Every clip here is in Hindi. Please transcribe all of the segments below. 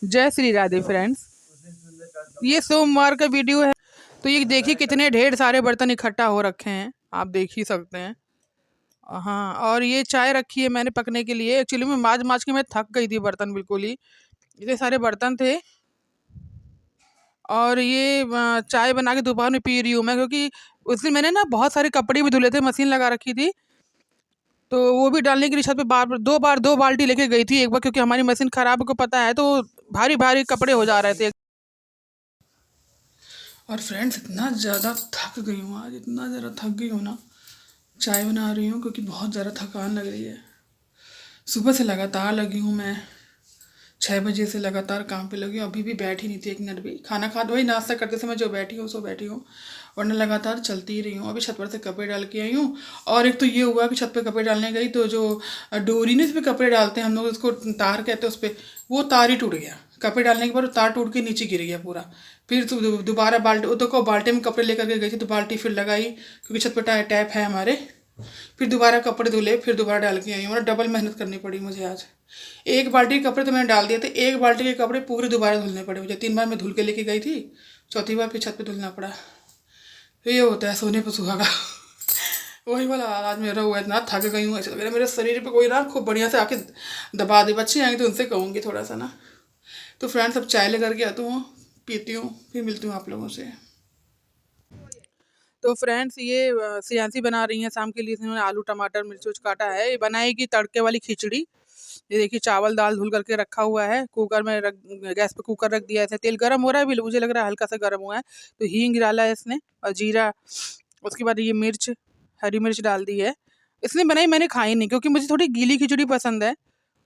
जय श्री राधे फ्रेंड्स। ये सोमवार का वीडियो है। तो ये देखिए कितने ढेर सारे बर्तन इकट्ठा हो रखे हैं, आप देख ही सकते हैं। हाँ, और ये चाय रखी है मैंने पकने के लिए। एक्चुअली में माज माज के मैं थक गई थी, बर्तन बिल्कुल ही इतने सारे बर्तन थे। और ये चाय बना के दोपहर में पी रही हूँ मैं, क्योंकि उस दिन मैंने ना बहुत सारे कपड़े भी धुले थे, मशीन लगा रखी थी। तो वो भी डालने के लिए छत पे बार दो बाल्टी लेके गई थी एक बार, क्योंकि हमारी मशीन खराब को पता है, तो भारी भारी कपड़े हो जा रहे थे। और फ्रेंड्स इतना ज़्यादा थक गई हूँ आज, इतना ज़्यादा थक गई हूँ ना। चाय बना रही हूँ क्योंकि बहुत ज़्यादा थकान लग रही है। सुबह से लगातार लगी हूँ मैं, 6 बजे से लगातार काम पे लगी हूँ। अभी भी बैठी नहीं थी एक मिनट भी। खाना खा वही नाश्ता करते समय जो बैठी हूँ सो बैठी हूँ, वरना लगातार चलती ही रही हूँ। अभी छत पर से कपड़े डाल के आई हूँ। और एक तो ये हुआ कि छत पे कपड़े डालने गई तो जो डोरी ने इस पर कपड़े डालते हैं हम लोग, उसको तार कहते हैं, उस पर वो तार ही टूट गया। कपड़े डालने के बाद तार टूट के नीचे गिर गया पूरा। फिर तो दोबारा बाल्टी, वो तो को बाल्टी में कपड़े लेकर के गई थी, तो बाल्टी फिर लगाई क्योंकि छत पर टैप है हमारे। फिर दोबारा कपड़े धुले, फिर दोबारा डाल के आई हूँ। मतलब डबल मेहनत करनी पड़ी मुझे आज। एक बाल्टी के कपड़े तो मैंने डाल दिए थे, एक बाल्टी के कपड़े पूरे दोबारा धुलने पड़े मुझे। 3 बार मैं धुल के लेके गई थी, चौथी बार फिर छत पे धुलना पड़ा। तो ये होता है सोने पर सुहागा। वही वाला आज मेरा हुआ, इतना थक गई हूँ, ऐसा लग रहा है मेरे शरीर पे कोई ना खूब बढ़िया से आके दबा दे। बच्चे आएंगे तो उनसे कहूँगी थोड़ा सा ना। तो फ्रेंड्स अब चाय लेकर के आती हूँ, पीती हूँ, फिर मिलती हूँ आप लोगों से। तो फ्रेंड्स ये सियांसी बना रही हैं शाम के लिए। इन्होंने आलू टमाटर मिर्च उर्च काटा है, ये बनाएगी तड़के वाली खिचड़ी। ये देखिए चावल दाल धुल करके रखा हुआ है, कुकर में रख, गैस पे कुकर रख दिया है। तेल गर्म हो रहा है, भी मुझे लग रहा है हल्का सा गर्म हुआ है। तो हींग डाला है इसने और जीरा। उसके बाद ये मिर्च, हरी मिर्च डाल दी है। इसने बनाई, मैंने खाई नहीं क्योंकि मुझे थोड़ी गीली खिचड़ी पसंद है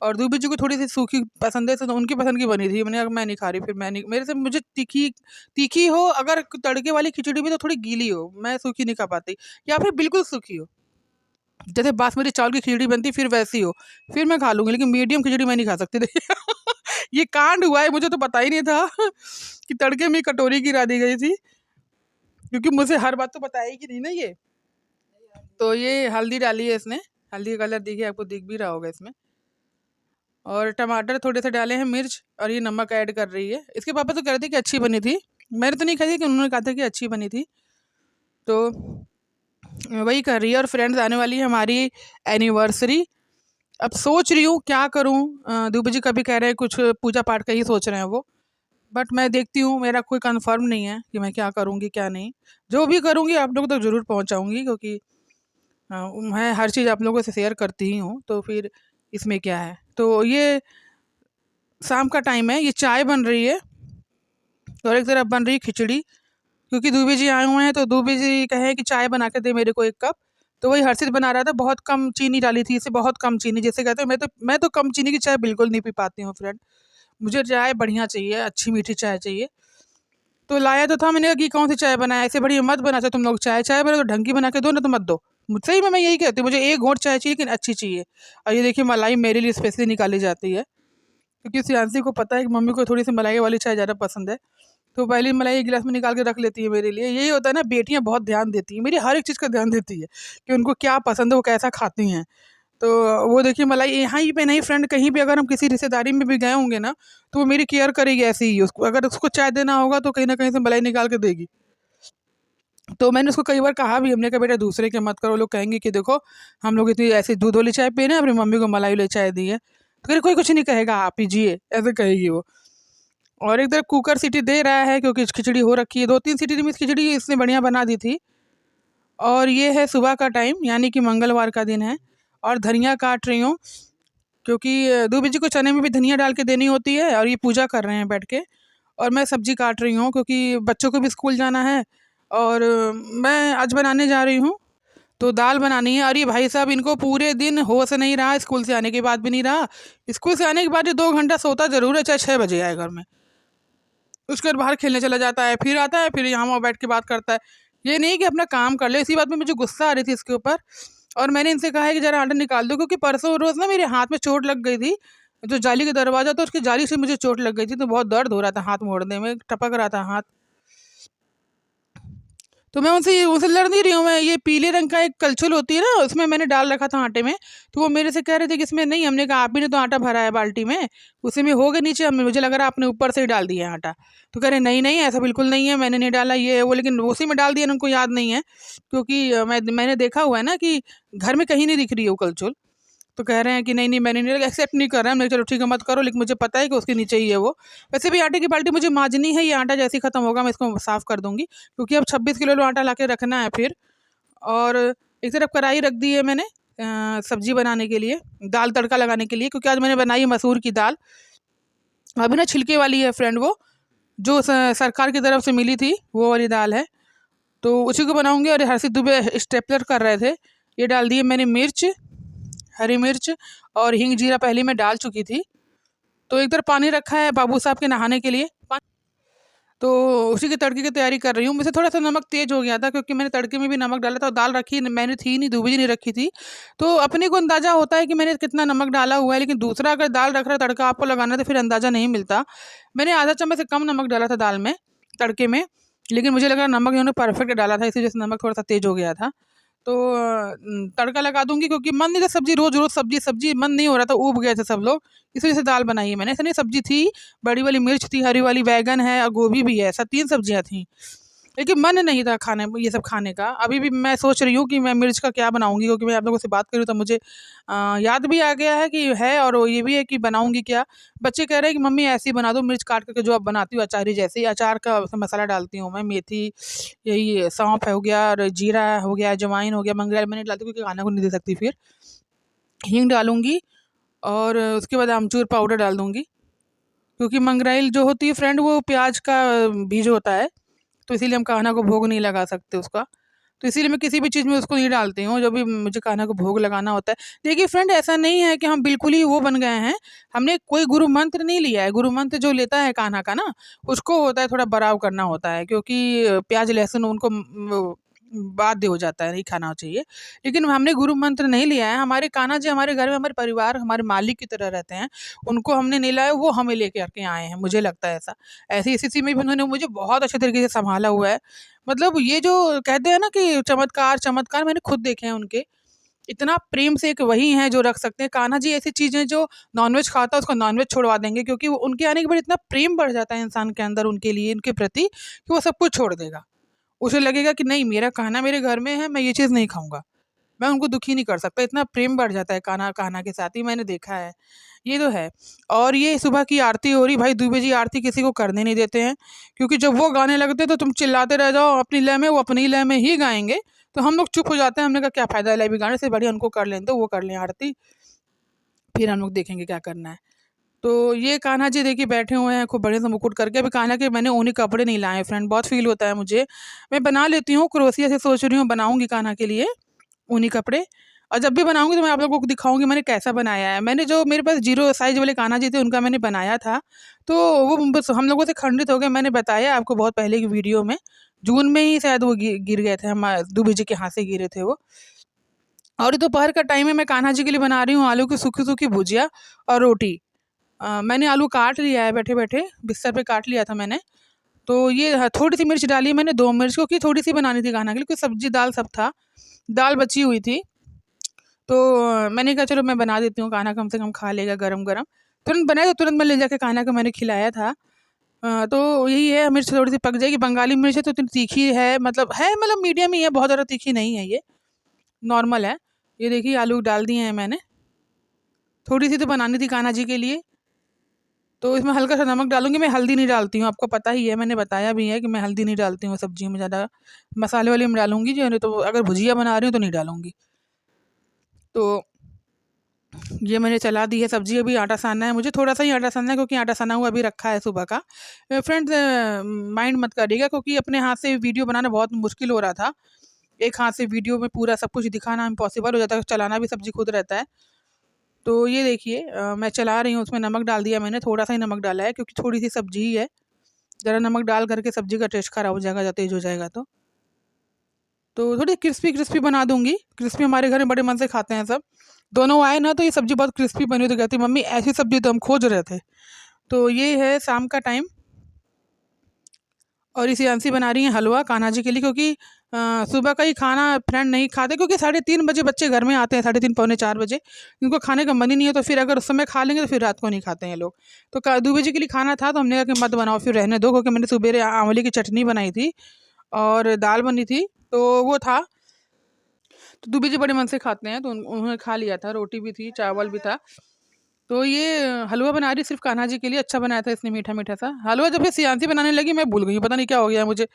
और दूबी जी को थोड़ी सी सूखी पसंद है, तो उनकी पसंद की बनी थी। मैंने कहा मैं नहीं खा रही, फिर मैं नहीं, मेरे से मुझे तीखी तीखी हो, अगर तड़के वाली खिचड़ी भी तो थोड़ी गीली हो, मैं सूखी नहीं खा पाती। या फिर बिल्कुल सूखी हो, जैसे बासमती चावल की खिचड़ी बनती फिर वैसी हो, फिर मैं खा लूंगी, लेकिन मीडियम खिचड़ी मैं नहीं खा सकती। देखिए ये कांड हुआ है, मुझे तो पता ही नहीं था कि तड़के में कटोरी गिरा दी गई थी, क्योंकि मुझे हर बात तो बताएगी नहीं ना ये। तो ये हल्दी डाली है इसने, हल्दी का कलर देखिए, आपको दिख भी रहा होगा इसमें। और टमाटर थोड़े से डाले हैं, मिर्च, और ये नमक ऐड कर रही है। इसके पापा तो कह रहे थे कि अच्छी बनी थी, मैंने तो नहीं खाई थी, कि उन्होंने कहा था कि अच्छी बनी थी। तो वही कर रही है। और फ्रेंड्स आने वाली है हमारी एनिवर्सरी। अब सोच रही हूँ क्या करूँ। दूबे जी कभी कह रहे हैं कुछ पूजा पाठ का ही सोच रहे हैं वो, बट मैं देखती हूँ, मेरा कोई कंफर्म नहीं है कि मैं क्या करूँगी क्या नहीं। जो भी करूँगी आप लोगों तक ज़रूर पहुँचाऊँगी, क्योंकि मैं हर चीज़ आप लोगों से शेयर करती ही हूँ, तो फिर इसमें क्या है। तो ये शाम का टाइम है, ये चाय बन रही है और एक तरफ बन रही है खिचड़ी, क्योंकि दूबे जी आए हुए हैं। तो दूबे जी कहे कि चाय बना के दे मेरे को 1 कप। तो वही हर्षित बना रहा था, बहुत कम चीनी डाली थी इसे, बहुत कम चीनी। जैसे कहते हैं, मैं तो कम चीनी की चाय बिल्कुल नहीं पी पाती हूँ फ्रेंड। मुझे चाय बढ़िया चाहिए, अच्छी मीठी चाय चाहिए। तो लाया तो था, मैंने कहा कि कौन सी चाय बनाया, ऐसे बढ़िया मत बना। तुम लोग चाय चाय बना तो ढंग की बना के दो ना, तो मत दो। मुझसे ही मैं यही कहती हूँ, मुझे 1 घोंट चाय चाहिए, लेकिन अच्छी चाहिए। और ये देखिए मलाई मेरे लिए स्पेशली निकाली जाती है, क्योंकि सियांसी को पता है कि मम्मी को थोड़ी सी मलाई वाली चाय ज़्यादा पसंद है। तो पहली मलाई एक गिलास में निकाल के रख लेती है मेरे लिए। यही होता है ना, बेटियां बहुत ध्यान देती हैं, मेरी हर एक चीज़ का ध्यान देती है कि उनको क्या पसंद है, वो कैसा खाती हैं। तो वो देखिए मलाई यहाँ ही पे नहीं फ्रेंड, कहीं भी अगर हम किसी रिश्तेदारी में भी गए होंगे ना, तो वो मेरी केयर करेगी ऐसे ही। उसको अगर उसको चाय देना होगा तो कहीं ना कहीं से मलाई निकाल के देगी। तो मैंने उसको कई बार कहा भी, हमने कहा बेटा दूसरे के मत करो, लोग कहेंगे कि देखो हम लोग इतनी ऐसी दूध वाली चाय पी रहे हैं, अपनी मम्मी को मलाई वाली चाय दी है। तो कह कोई कुछ नहीं कहेगा, आप पीजिए, ऐसे कहेगी वो। और एक तरफ कुकर सीटी दे रहा है क्योंकि खिचड़ी हो रखी है, 2-3 सीटी में खिचड़ी इसने बढ़िया बना दी थी। और ये है सुबह का टाइम, यानी कि मंगलवार का दिन है। और धनिया काट रही हूँ, क्योंकि दूबे जी को चने में भी धनिया डाल के देनी होती है, और ये पूजा कर रहे हैं बैठ के। और मैं सब्जी काट रही हूँ क्योंकि बच्चों को भी स्कूल जाना है। और मैं आज बनाने जा रही हूँ, तो दाल बनानी है। अरे भाई साहब, इनको पूरे दिन होश नहीं रहा, स्कूल से आने के बाद भी नहीं रहा। स्कूल से आने के बाद ये 2 घंटा सोता जरूर है, चाहे 6 बजे आए घर में। उसके बाद बाहर खेलने चला जाता है, फिर आता है, फिर यहाँ वहाँ बैठ के बात करता है। ये नहीं कि अपना काम कर ले। इसी बात में मुझे गुस्सा आ रही थी इसके ऊपर। और मैंने इनसे कहा है कि ज़रा आटा निकाल दो, क्योंकि परसों रोज़ ना मेरे हाथ में चोट लग गई थी। जो जाली का दरवाज़ा था, उसकी जाली से मुझे चोट लग गई थी, तो बहुत दर्द हो रहा था हाथ मोड़ने में, टपक रहा था हाथ। तो मैं उनसे लड़ नहीं रही हूँ, मैं ये पीले रंग का एक कलछुल होती है ना, उसमें मैंने डाल रखा था आटे में। तो वो मेरे से कह रहे थे कि इसमें नहीं, हमने कहा आप ही ने तो आटा भरा है बाल्टी में, उसी में होगा नीचे, हमें मुझे लग रहा है आपने ऊपर से ही डाल दिया है आटा। तो कह रहे नहीं नहीं ऐसा बिल्कुल नहीं है, मैंने नहीं डाला ये है वो, लेकिन उसी में डाल दिया ना, उनको याद नहीं है, क्योंकि मैंने देखा हुआ है ना कि घर में कहीं नहीं दिख रही है वो कलछुल। तो कह रहे हैं कि नहीं नहीं मैंने नहीं, एक्सेप्ट नहीं कर रहा है। मैंने कहा, चलो ठीक है मत करो, लेकिन मुझे पता है कि उसके नीचे ही है वो। वैसे भी आटे की बाल्टी मुझे मांजनी है, ये आटा जैसे ही खत्म होगा मैं इसको साफ़ कर दूंगी, क्योंकि अब 26 किलो आटा ला के रखना है फिर। और एक तरफ कढ़ाई रख दी है मैंने सब्जी बनाने के लिए, दाल तड़का लगाने के लिए, क्योंकि आज मैंने बनाई है मसूर की दाल। अभी ना छिलके वाली है फ्रेंड, वो जो सरकार की तरफ से मिली थी वो वाली दाल है, तो उसी को बनाऊंगी। और हर्षित दुबे स्टेपलर कर रहे थे, ये डाल दिए मैंने मिर्च, हरी मिर्च और हींग जीरा पहले मैं डाल चुकी थी। तो एक तरफ पानी रखा है बाबू साहब के नहाने के लिए, तो उसी की तड़के की तैयारी कर रही हूँ। मुझे थोड़ा सा नमक तेज हो गया था, क्योंकि मैंने तड़के में भी नमक डाला था और दाल रखी मैंने थी नहीं, दूबी नहीं रखी थी। तो अपने को अंदाज़ा होता है कि मैंने कितना नमक डाला हुआ है, लेकिन दूसरा अगर दाल रख रहा है तड़का आपको लगाना है तो फिर अंदाज़ा नहीं मिलता। मैंने आधा चम्मच से कम नमक डाला था दाल में, तड़के में, लेकिन मुझे लगा नमक इन्होंने परफेक्ट डाला था, इसी वजह से नमक थोड़ा सा तेज हो गया था। तो तड़का लगा दूंगी, क्योंकि मन नहीं था सब्जी, रोज रोज सब्जी सब्जी मन नहीं हो रहा था, ऊब गए थे सब लोग, इस वजह से दाल बनाई है मैंने। ऐसा नहीं, सब्जी थी, बड़ी वाली मिर्च थी, हरी वाली बैगन है और गोभी भी है, ऐसा 3 सब्जियां थी, लेकिन मन नहीं था खाने ये सब खाने का। अभी भी मैं सोच रही हूँ कि मैं मिर्च का क्या बनाऊंगी, क्योंकि मैं आप लोगों से बात करूँ तो मुझे याद भी आ गया है कि है, और वो ये भी है कि बनाऊंगी क्या। बच्चे कह रहे हैं कि मम्मी ऐसे ही बना दो, मिर्च काट करके जो आप बनाती हो अचारी जैसे ही, अचार का मसाला डालती हूँ मैं, मेथी, यही सौंफ हो गया और जीरा हो गया, अजवाइन हो गया, मंगरेल मैंने डालती हूँ क्योंकि खाना को नहीं दे सकती, फिर हींग डालूंगी और उसके बाद आमचूर पाउडर डाल दूंगी, क्योंकि मंगरेल जो होती है फ्रेंड वो प्याज का बीज होता है, तो इसीलिए हम कान्हा को भोग नहीं लगा सकते उसका। तो इसीलिए मैं किसी भी चीज़ में उसको नहीं डालती हूँ, जो भी मुझे कान्हा को भोग लगाना होता है। देखिए फ्रेंड, ऐसा नहीं है कि हम बिल्कुल ही वो बन गए हैं, हमने कोई गुरु मंत्र नहीं लिया है। गुरु मंत्र जो लेता है कान्हा का ना, उसको होता है थोड़ा बराव करना होता है, क्योंकि प्याज लहसुन उनको बाध्य हो जाता है, नहीं खाना चाहिए। लेकिन हमने गुरु मंत्र नहीं लिया है, हमारे कान्हा जी हमारे घर में हमारे परिवार हमारे मालिक की तरह रहते हैं, उनको हमने नहीं लाया, वो हमें लेके आके आए हैं, मुझे लगता है ऐसा। ऐसी स्थिति में भी उन्होंने मुझे बहुत अच्छे तरीके से संभाला हुआ है। मतलब ये जो कहते हैं ना कि चमत्कार चमत्कार मैंने खुद देखे हैं उनके, इतना प्रेम से एक वही हैं जो रख सकते हैं। कान्हा जी ऐसी चीज़ें, जो नॉनवेज खाता है उसको नॉनवेज छुड़वा देंगे, क्योंकि वो उनके आने के बाद इतना प्रेम बढ़ जाता है इंसान के अंदर उनके लिए, उनके प्रति, कि वो सब कुछ छोड़ देगा। उसे लगेगा कि नहीं, मेरा कान्हा मेरे घर में है, मैं ये चीज़ नहीं खाऊंगा, मैं उनको दुखी नहीं कर सकता। इतना प्रेम बढ़ जाता है कान्हा कान्हा के साथ ही, मैंने देखा है, ये तो है। और ये सुबह की आरती हो रही, भाई दुबे जी आरती किसी को करने नहीं देते हैं, क्योंकि जब वो गाने लगते हैं तो तुम चिल्लाते रह जाओ अपनी लय में, वो अपनी लय में ही गाएंगे, तो हम लोग चुप हो जाते हैं। हमने कहा क्या फ़ायदा है लय भी गाने से, बढ़िया उनको कर लें, तो वो कर लें आरती, फिर हम लोग देखेंगे क्या करना है। तो ये कान्हा जी देखिए बैठे हुए हैं खूब बढ़िया से मुकुट करके। अभी कान्हा के मैंने ऊनी कपड़े नहीं लाए फ्रेंड, बहुत फील होता है मुझे। मैं बना लेती हूँ, क्रोशिया से सोच रही हूँ बनाऊंगी कान्हा के लिए ऊनी कपड़े, और जब भी बनाऊंगी तो मैं आप लोगों को दिखाऊंगी मैंने कैसा बनाया है। मैंने जो मेरे पास 0 साइज वाले कान्हा जी थे उनका मैंने बनाया था, तो वो बस हम लोगों से खंडित हो गए। मैंने बताया आपको बहुत पहले की वीडियो में, जून में ही शायद वो गिर गए थे, हम दुबे जी के हाथ से गिरे थे वो। और दोपहर का टाइम है, मैं कान्हा जी के लिए बना रही हूँ आलू की सूखी सूखी भुजिया और रोटी। मैंने आलू काट लिया है, बैठे बैठे बिस्तर पे काट लिया था मैंने। तो ये थोड़ी सी मिर्च डाली है मैंने, 2 मिर्च, क्योंकि थोड़ी सी बनानी थी कान्हा के लिए, क्योंकि सब्जी दाल सब था, दाल बची हुई थी। तो मैंने कहा चलो मैं बना देती हूँ, कान्हा कम से कम खा लेगा गरम गरम। तुरंत बनाया तो तुरंत मैं ले जाके कान्हा को मैंने खिलाया था। तो यही है, मिर्च थोड़ी सी पक जाएगी, बंगाली मिर्च है तो इतनी तीखी है, मतलब मीडियम ही है, बहुत ज़्यादा तीखी नहीं है ये, नॉर्मल है। ये देखिए आलू डाल दिए हैं मैंने, थोड़ी सी तो बनानी थी कान्हा जी के लिए, तो इसमें हल्का सा नमक डालूंगी। मैं हल्दी नहीं डालती हूँ, आपको पता ही है, मैंने बताया भी है कि मैं हल्दी नहीं डालती हूँ सब्जी में, ज़्यादा मसाले वाले में डालूंगी जो, नहीं तो अगर भुजिया बना रही हूँ तो नहीं डालूंगी। तो ये मैंने चला दी है सब्जी, अभी आटा सानना है मुझे, थोड़ा सा ही आटा सानना है, क्योंकि आटा सना हुआ अभी रखा है सुबह का। फ्रेंड्स माइंड मत करिएगा, क्योंकि अपने हाथ से वीडियो बनाना बहुत मुश्किल हो रहा था। एक हाथ से वीडियो में पूरा सब कुछ दिखाना इम्पॉसिबल हो जाता है, चलाना भी सब्जी खुद रहता है। तो ये देखिए मैं चला रही हूँ, उसमें नमक डाल दिया मैंने, थोड़ा सा ही नमक डाला है, क्योंकि थोड़ी सी सब्जी ही है, ज़रा नमक डाल करके सब्जी का टेस्ट खराब हो जाएगा जब तेज़ हो जाएगा तो थोड़ी क्रिस्पी क्रिस्पी बना दूंगी। क्रिस्पी हमारे घर में बड़े मन से खाते हैं सब। दोनों आए ना तो ये सब्जी बहुत क्रिस्पी बनी, तो कहती मम्मी ऐसी सब्जी तो हम खोज रहे थे। तो ये है शाम का टाइम, और इसी अंशी बना रही हैं हलवा कान्हा जी के लिए, क्योंकि सुबह का ही खाना फ्रेंड नहीं खाते, क्योंकि 3:30 बजे बच्चे घर में आते हैं, 3:30 पौने 4 बजे। उनको खाने का मन ही नहीं है, तो फिर अगर उस समय खा लेंगे तो फिर रात को नहीं खाते हैं लोग। तो 2 बजे के लिए खाना था, तो हमने कहा कि मत बनाओ, फिर रहने दो, क्योंकि मैंने सुबेरे आंवले की चटनी बनाई थी और दाल बनी थी, तो वो था। तो 2 बजे बड़े मन से खाते हैं, तो उन्होंने खा लिया था, रोटी भी थी, चावल भी था। तो ये हलवा बना रही सिर्फ कान्हा जी के लिए, अच्छा बनाया था इसने, मीठा मीठा सा हलवा। जब फिर सियांसी बनाने लगी मैं भूल गई, पता नहीं क्या हो गया मुझे।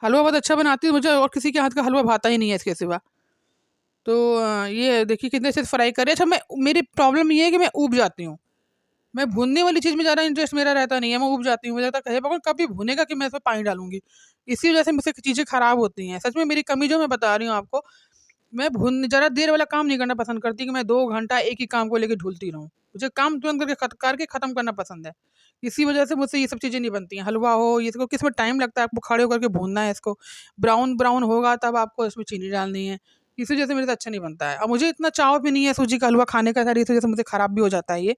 हलवा बहुत अच्छा बनाती है, मुझे और किसी के हाथ का हलवा भाता ही नहीं है इसके सिवा। तो ये देखिए कितने से फ्राई करे। अच्छा, मैं मेरी प्रॉब्लम ये है कि मैं ऊब जाती हूँ। मैं भूनने वाली चीज़ में ज़्यादा इंटरेस्ट मेरा रहता नहीं है, मैं ऊब जाती हूँ। मुझे लगता है हे भगवान कब ये भुनेगा कि मैं इसमें पानी डालूँगी। इसी वजह से मुझसे चीज़ें खराब होती हैं। सच में मेरी कमी जो मैं बता रही हूँ आपको, मैं भून ज़्यादा देर वाला काम नहीं करना पसंद करती कि मैं 2 घंटा एक ही काम को लेके ढूलती रहूँ। मुझे काम तुरंत करके ख़त्म करना पसंद है। इसी वजह से मुझसे ये सब चीज़ें नहीं बनती हैं। हलवा हो, ये इसको किसमें टाइम लगता है, आपको खड़े होकर के भूनना है इसको। ब्राउन-ब्राउन होगा तब आपको इसमें चीनी डालनी है। इसी वजह से मेरे से अच्छा नहीं बनता है। और मुझे इतना चाव भी नहीं है सूजी का हलवा खाने का, शायद इस वजह से मुझसे ख़राब भी हो जाता है ये।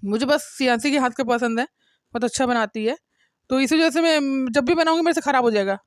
मुझे बस सियांसी के हाथ का पसंद है, बहुत अच्छा बनाती है। तो इसी वजह से मैं जब भी बनाऊँगी मेरे से ख़राब हो जाएगा।